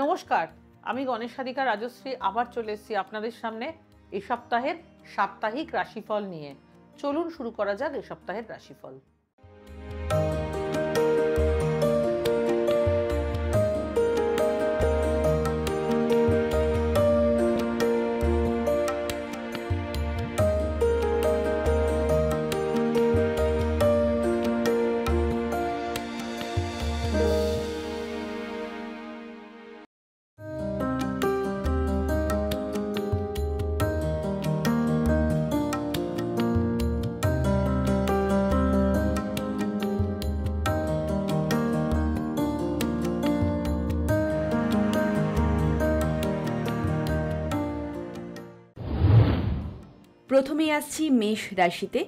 নমস্কার, আমি গণেশাধিকা রাজশ্রী আবার চলে এসেছি আপনাদের সামনে এই সপ্তাহের সাপ্তাহিক রাশিফল নিয়ে। চলুন শুরু করা যাক এই সপ্তাহের রাশিফল। প্রথমে আসছি মেষ রাশিতে।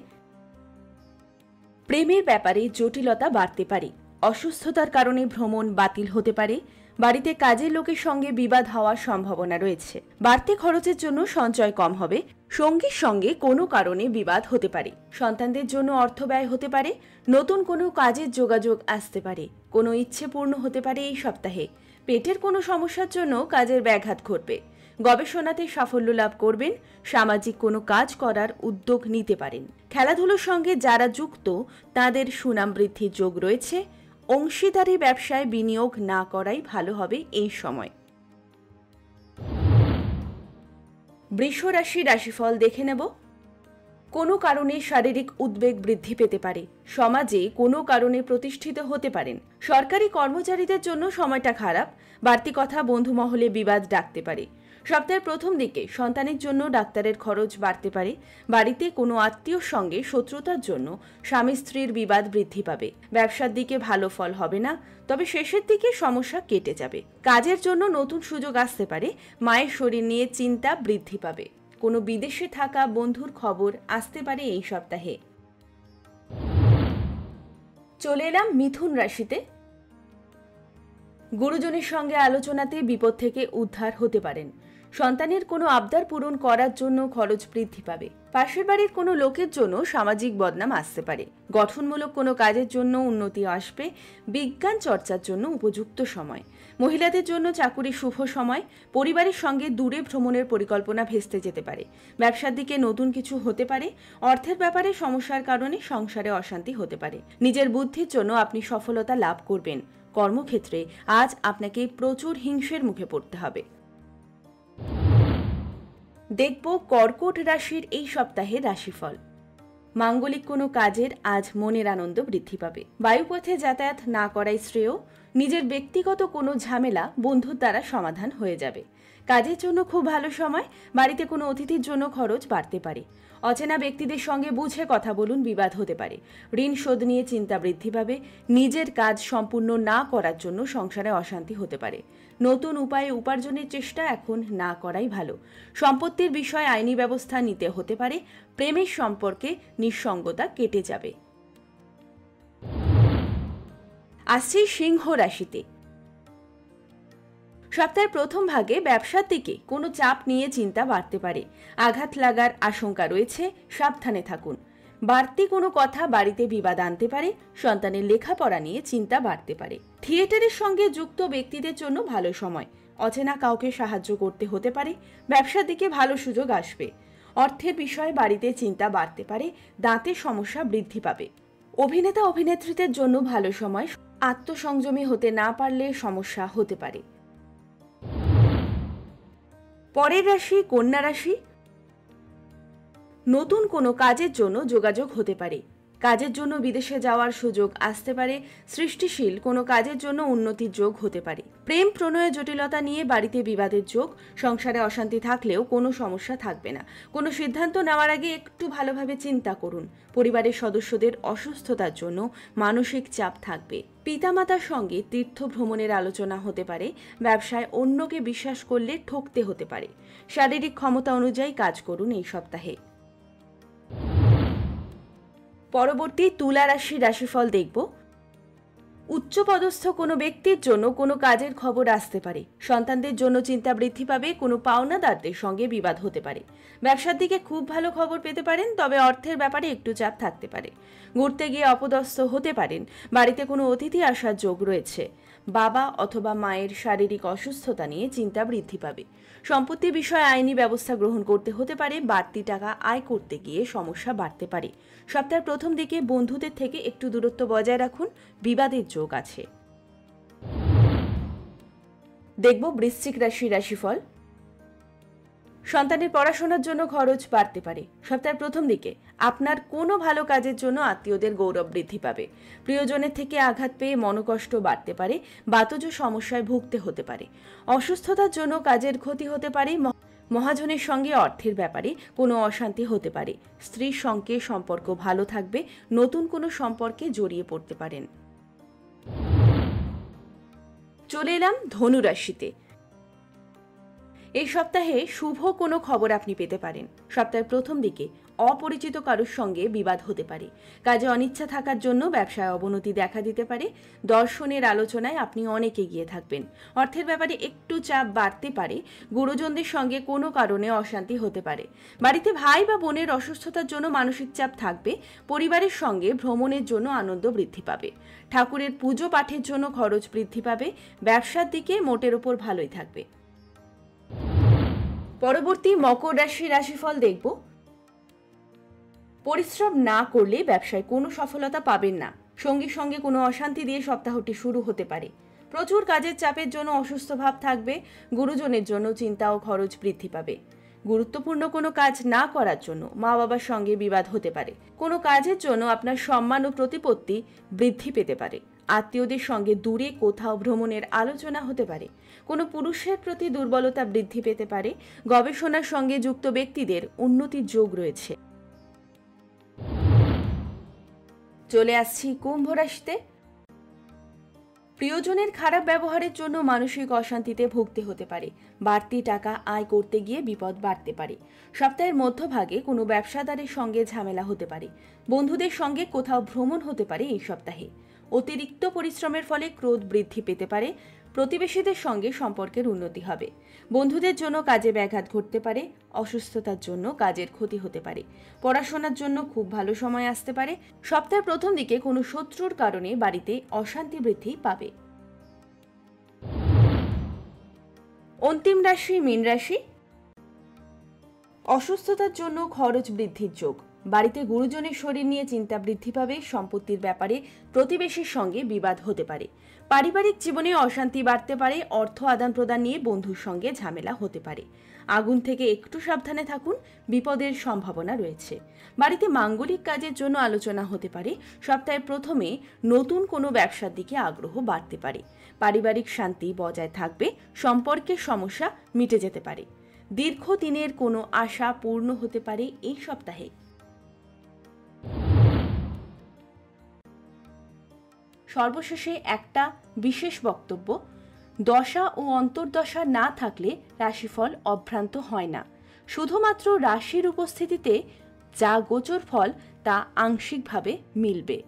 প্রেমের ব্যাপারে জটিলতা বাড়তে পারে, অসুস্থতার কারণে ভ্রমণ বাতিল হতে পারে, বাড়িতে কাজের লোকের সঙ্গে বিবাদ হওয়ার সম্ভাবনা রয়েছে, বাড়তি খরচের জন্য সঞ্চয় কম হবে, সঙ্গীর সঙ্গে কোনো কারণে বিবাদ হতে পারে, সন্তানদের জন্য অর্থ ব্যয় হতে পারে, নতুন কোনো কাজের যোগাযোগ আসতে পারে, কোনো ইচ্ছে পূর্ণ হতে পারে এই সপ্তাহে, পেটের কোনো সমস্যার জন্য কাজের ব্যাঘাত ঘটবে, গবেষণাতে সাফল্য লাভ করবেন, সামাজিক কোনো কাজ করার উদ্যোগ নিতে পারেন, খেলাধুলোর সঙ্গে যারা যুক্ত তাদের সুনাম বৃদ্ধির যোগ রয়েছে, অংশীদারি ব্যবসায় বিনিয়োগ না করাই ভালো হবে এই সময়। বৃষ রাশির রাশিফল দেখে নেব। কোনো কারণে শারীরিক উদ্বেগ বৃদ্ধি পেতে পারে, সমাজে কোনো কারণে প্রতিষ্ঠিত হতে পারেন, সরকারি কর্মচারীদের জন্য সময়টা খারাপ, বাড়তি কথা বন্ধু মহলে বিবাদ ডাকতে পারে, সপ্তাহের প্রথম দিকে সন্তানের জন্য ডাক্তারের খরচ বাড়তে পারে, বাড়িতে কোনো আত্মীয়র সঙ্গে শত্রুতার জন্য স্বামী স্ত্রীর বিবাদ বৃদ্ধি পাবে, ব্যবসার দিকে ভালো ফল হবে না, তবে শেষের দিকে সমস্যা কেটে যাবে, কাজের জন্য নতুন সুযোগ আসতে পারে, মায়ের শরীর নিয়ে চিন্তা বৃদ্ধি পাবে, কোনো বিদেশে থাকা বন্ধুর খবর আসতে পারে এই সপ্তাহে। চলে এলাম মিথুন রাশিতে। গুরুজনের সঙ্গে আলোচনাতে বিপদ থেকে উদ্ধার হতে পারেন, সন্তানের কোনো আবদার পূরণ করার জন্য খরচ বৃদ্ধি পাবে, পাশের বাড়ির কোনো লোকের জন্য সামাজিক বদনাম আসতে পারে, গঠনমূলক কোনো কাজের জন্য উন্নতি আসবে, বিজ্ঞান চর্চার জন্য উপযুক্ত সময়, মহিলাদের জন্য চাকুরি শুভ সময়, পরিবারের সঙ্গে দূরে ভ্রমণের পরিকল্পনা ভেস্তে যেতে পারে, ব্যবসার দিকে নতুন কিছু হতে পারে, অর্থের ব্যাপারে সমস্যার কারণে সংসারে অশান্তি হতে পারে, নিজের বুদ্ধির জন্য আপনি সফলতা লাভ করবেন, কর্মক্ষেত্রে আজ আপনাকে প্রচুর হিংসের মুখে পড়তে হবে। দেখব কর্কট রাশির এই সপ্তাহের রাশিফল। মাঙ্গলিক কোনো কাজের আজ মনের আনন্দ বৃদ্ধি পাবে, বায়ুপথে যাতায়াত না করাই শ্রেয়, নিজের ব্যক্তিগত কোনো ঝামেলা বন্ধুর দ্বারা সমাধান হয়ে যাবে, কাজের জন্য খুব ভালো সময়, বাড়িতে কোনো অতিথির জন্য খরচ বাড়তে পারে, অচেনা ব্যক্তিদের সঙ্গে বুঝে কথা বলুন, বিবাদ হতে পারে, ঋণ শোধ নিয়ে চিন্তা বৃদ্ধি পাবে, নিজের কাজ সম্পূর্ণ না করার জন্য সংসারে অশান্তি হতে পারে, নতুন উপায়ে উপার্জনের চেষ্টা এখন না করাই ভালো, সম্পত্তির বিষয়ে আইনি ব্যবস্থা নিতে হতে পারে, প্রেমের সম্পর্কে নিঃসঙ্গতা কেটে যাবে। আসছি সিংহ রাশিতে। সপ্তাহের প্রথম ভাগে ব্যবসার দিকে কোনো চাপ নিয়ে চিন্তা বাড়তে পারে, আঘাত লাগার আশঙ্কা রয়েছে, সাবধানে থাকুন, বাড়তি কোনো কথা বাড়িতে বিবাদ আনতে পারে, সন্তানের লেখাপড়া নিয়ে চিন্তা বাড়তে পারে, থিয়েটারের সঙ্গে যুক্ত ব্যক্তিদের জন্য ভালো সময়, অচেনা কাউকে সাহায্য করতে হতে পারে, ব্যবসার দিকে ভালো সুযোগ আসবে, অর্থের বিষয়ে বাড়িতে চিন্তা বাড়তে পারে, দাঁতের সমস্যা বৃদ্ধি পাবে, অভিনেতা অভিনেত্রীদের জন্য ভালো সময়, আত্মসংযমী হতে না পারলে সমস্যা হতে পারে। পরের রাশি কন্যা রাশি। নতুন কোনো কাজের জন্য যোগাযোগ হতে পারে, কাজের জন্য বিদেশে যাওয়ার সুযোগ আসতে পারে, সৃষ্টিশীল কোনো কাজের জন্য উন্নতির যোগ হতে পারে, প্রেম প্রণয়ের জটিলতা নিয়ে বাড়িতে বিবাদের যোগ, সংসারে অশান্তি থাকলেও কোনো সমস্যা থাকবে না, কোনো সিদ্ধান্ত নেওয়ার আগে একটু ভালোভাবে চিন্তা করুন, পরিবারের সদস্যদের অসুস্থতার জন্য মানসিক চাপ থাকবে, পিতামাতার সঙ্গে তীর্থ ভ্রমণের আলোচনা হতে পারে, ব্যবসায় অন্যকে বিশ্বাস করলে ঠকতে হতে পারে, শারীরিক ক্ষমতা অনুযায়ী কাজ করুন এই সপ্তাহে। পরবর্তী তুলা রাশির রাশিফল দেখব। উচ্চপদস্থ কোনো ব্যক্তির জন্য কোনো কাজের খবর আসতে পারে, সন্তানদের জন্য চিন্তা বৃদ্ধি পাবে, কোনো পাওনাদারদের সঙ্গে বিবাদ হতে পারে, ব্যবসার দিকে খুব ভালো খবর পেতে পারেন, তবে অর্থের ব্যাপারে একটু চাপ থাকতে পারে, ঘুরতে গিয়ে অপদস্থ হতে পারেন, বাড়িতে কোনো অতিথি আসার যোগ রয়েছে, বাবা অথবা মায়ের শারীরিক অসুস্থতা নিয়ে চিন্তা বৃদ্ধি পাবে। সম্পত্তি বিষয়ে আইনি ব্যবস্থা গ্রহণ করতে হতে পারে। বাড়তি টাকা আয় করতে গিয়ে সমস্যা বাড়তে পারে। সপ্তাহের প্রথম দিকে বন্ধুদের থেকে একটু দূরত্ব বজায় রাখুন, বিবাদের যোগ আছে। দেখব বৃশ্চিক রাশির রাশিফল। সন্তানের পড়াশোনার জন্য খরচ বাড়তে পারে। সপ্তাহের প্রথম দিকে আপনার কোনো ভালো কাজের জন্য আত্মীয়দের গৌরব বৃদ্ধি পাবে। প্রিয়জনের থেকে আঘাত পেয়ে মনোকষ্ট বাড়তে পারে। বাতজ সমস্যায় ভুগতে হতে পারে। অসুস্থতার জন্য কাজের ক্ষতি হতে পারে। মহাজনের সঙ্গে অর্থের ব্যাপারে কোনো অশান্তি হতে পারে। স্ত্রীর সঙ্গে সম্পর্ক ভালো থাকবে। নতুন কোনো সম্পর্কে জড়িয়ে পড়তে পারেন। চলে এলাম ধনু রাশিতে। এই সপ্তাহে শুভ কোনো খবর আপনি পেতে পারেন। সপ্তাহের প্রথম দিকে অপরিচিত কারোর সঙ্গে বিবাদ হতে পারে। কাজে অনিচ্ছা থাকার জন্য ব্যবসায় অবনতি দেখা দিতে পারে। দর্শনের আলোচনায় আপনি অনেক এগিয়ে থাকবেন। অর্থের ব্যাপারে একটু চাপ বাড়তে পারে। গুরুজনদের সঙ্গে কোনো কারণে অশান্তি হতে পারে। বাড়িতে ভাই বা বোনের অসুস্থতার জন্য মানসিক চাপ থাকবে। পরিবারের সঙ্গে ভ্রমণের জন্য আনন্দ বৃদ্ধি পাবে। ঠাকুরের পুজো পাঠের জন্য খরচ বৃদ্ধি পাবে। ব্যবসার দিকে মোটের ওপর ভালোই থাকবে। পরবর্তী মকর রাশির রাশিফল দেখব। পরিশ্রম না করলে ব্যবসায় কোনো সফলতা পাবেন না। সঙ্গীর সঙ্গে কোনো অশান্তি দিয়ে সপ্তাহটি শুরু হতে পারে। প্রচুর কাজের চাপের জন্য অসুস্থ ভাব থাকবে। গুরুজনের জন্য চিন্তা ও খরচ বৃদ্ধি পাবে। গুরুত্বপূর্ণ কোনো কাজ না করার জন্য মা বাবার সঙ্গে বিবাদ হতে পারে। কোনো কাজের জন্য আপনার সম্মান ও প্রতিপত্তি বৃদ্ধি পেতে পারে। আত্মীয়দের সঙ্গে দূরে কোথাও ভ্রমণের আলোচনা হতে পারে। কোনো পুরুষের প্রতি দুর্বলতা বৃদ্ধি পেতে পারে। গবেষণার সঙ্গে যুক্ত ব্যক্তিদের উন্নতির যোগ রয়েছে। চলে আসছি কুম্ভ রাশিতে। প্রিয়জনের খারাপ ব্যবহারের জন্য মানসিক অশান্তিতে ভুগতে হতে পারে। বাড়তি টাকা আয় করতে গিয়ে বিপদ বাড়তে পারে। সপ্তাহের মধ্যভাগে কোনো ব্যবসাদারের সঙ্গে ঝামেলা হতে পারে। বন্ধুদের সঙ্গে কোথাও ভ্রমণ হতে পারে এই সপ্তাহে। অতিরিক্ত পরিশ্রমের ফলে ক্রোধ বৃদ্ধি পেতে পারে। প্রতিবেশীদের সঙ্গে সম্পর্কের উন্নতি হবে। বন্ধুদের জন্য কাজে ব্যাঘাত ঘটতে পারে। অসুস্থতার জন্য কাজের ক্ষতি হতে পারে। পড়াশোনার জন্য খুব ভালো সময় আসতে পারে। সপ্তাহের প্রথম দিকে কোনো শত্রুর কারণে বাড়িতে অশান্তি বৃদ্ধি পাবে। অন্তিম রাশি মীন রাশি। অসুস্থতার জন্য খরচ বৃদ্ধির যোগ। বাড়িতে গুরুজনের শরীর নিয়ে চিন্তা বৃদ্ধি পাবে। সম্পত্তির ব্যাপারে প্রতিবেশীর সঙ্গে বিবাদ হতে পারে। পারিবারিক জীবনে অশান্তি বাড়তে পারে। অর্থ আদান প্রদান নিয়ে বন্ধুর সঙ্গে ঝামেলা হতে পারে। আগুন থেকে একটু সাবধানে থাকুন, বিপদের সম্ভাবনা রয়েছে। বাড়িতে মাঙ্গলিক কাজের জন্য আলোচনা হতে পারে। সপ্তাহের প্রথমে নতুন কোনো ব্যবসার দিকে আগ্রহ বাড়তে পারে। পারিবারিক শান্তি বজায় থাকবে। সম্পর্কের সমস্যা মিটে যেতে পারে। দীর্ঘদিনের কোনো আশা পূর্ণ হতে পারে এই সপ্তাহে। সর্বশেষে একটা বিশেষ বক্তব্য। দশা ও অন্তর্দশা না থাকলে রাশিফল অভ্রান্ত হয় না। শুধুমাত্র রাশির উপস্থিতিতে যা গোচর ফল তা আংশিকভাবে মিলবে।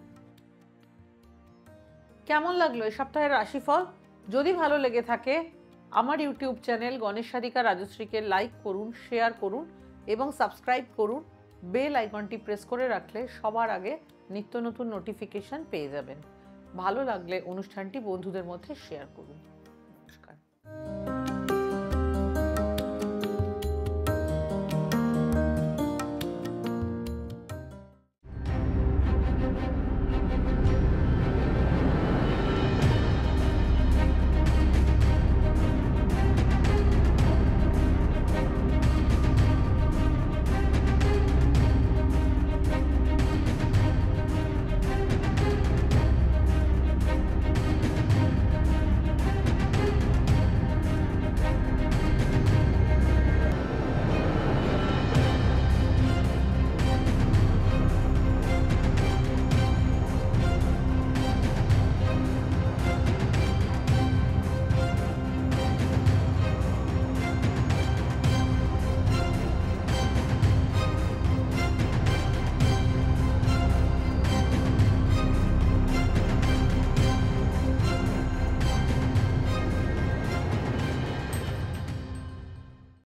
কেমন লাগলো এই সপ্তাহের রাশিফল? যদি ভালো লেগে থাকে আমার ইউটিউব চ্যানেল গণেশ সাধিকা রাজশ্রীকে লাইক করুন, শেয়ার করুন এবং সাবস্ক্রাইব করুন। বেল আইকনটি প্রেস করে রাখলে সবার আগে নিত্য নতুন নোটিফিকেশন পেয়ে যাবেন। ভালো লাগলে অনুষ্ঠানটি বন্ধুদের মধ্যে শেয়ার করুন। নমস্কার।